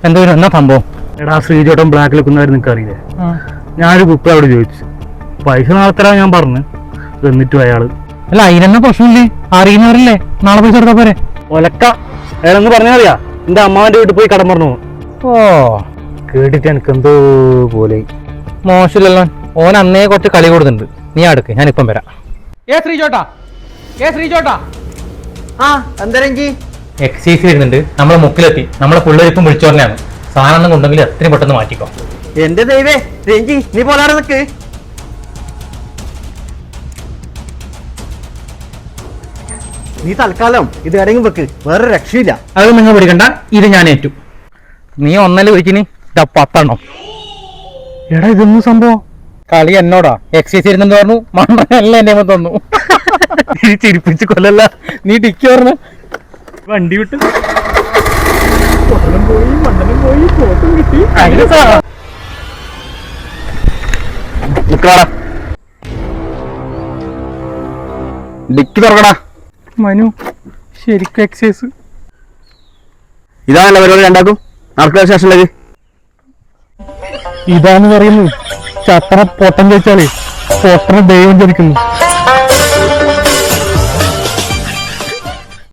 എന്തായാലും എന്നാ സംഭവം? എടാ ശ്രീജോട്ടം ബ്ലാക്കിൽ നിൽക്കുന്നവർ നിനക്ക് അറിയില്ലേ? ഞാനൊരു കുപ്പ അവിടെ ചോദിച്ചു, പൈസ നാളെ തരാൻ ഞാൻ പറഞ്ഞു. എന്നിട്ടും അയാള് അല്ല അതിനെന്നാ പ്രശ്നമില്ലേ? അറിയുന്നവരല്ലേ, നാളെ പൈസ എടുത്താ പോരെ? ഒലക്ക അയാളെന്ന് പറഞ്ഞാൽ അറിയാ, എന്റെ അമ്മാവന്റെ വീട്ടിൽ പോയി കടം പറഞ്ഞു. ഓ കേട്ടിട്ട് എനിക്ക് എന്തോ പോലെ. മോശമില്ലല്ലോ, ഓൻ അന്നേ കുറച്ച് കളി കൊടുക്കുന്നുണ്ട്. നീ അടുക്ക്, ഞാനിപ്പം വരാം. ശ്രീജോട്ടാ ആ എന്താ രഞ്ജി? എക്സൈസ് വരുന്നുണ്ട്, നമ്മളെ മുക്കിലെത്തി. നമ്മളെ പിള്ളേരിപ്പം വിളിച്ചു പറഞ്ഞാണ് സാധനം കൊണ്ടെങ്കിൽ എത്രയും പെട്ടെന്ന് മാറ്റിക്കോ. എന്റെ ദൈവേ രഞ്ജി, നീ പോലാടെ നിക്ക്. നീ തൽക്കാലം ഇത് എവിടെയെങ്കിലും വെക്ക്, വേറെ രക്ഷയില്ല. അത് നിങ്ങൾ പിടിക്കണ്ട, ഇത് ഞാൻ ഏറ്റു. നീ ഒന്നല്ല വിളിച്ചിനി 10 എടാ ഇതൊന്നും സംഭവം. കളി എന്നോടാ. എക്സൈസ് ഇരുന്നെന്ന് പറഞ്ഞു, മണ്ണല്ല എന്നെ തന്നു. ചിരിപ്പിച്ച് കൊല്ലല്ല. നീ ടിക്കി പറഞ്ഞു വണ്ടി വിട്ട് മണ്ഡലം പോയി ഫോട്ടും കിട്ടി. ഡിക്കി തുറക്കടാ. മനു ശരിക്കും എക്സൈസ് ഇതാണല്ലോ പരിപാടി. രണ്ടാക്കും നടക്കുന്ന സ്റ്റേഷനിലേക്ക്. ഇതാന്ന് പറയുന്നു ചത്തറ പൊട്ടം ചോദിച്ചാലേ പൊട്ടണ ദൈവം ജനിക്കുന്നു.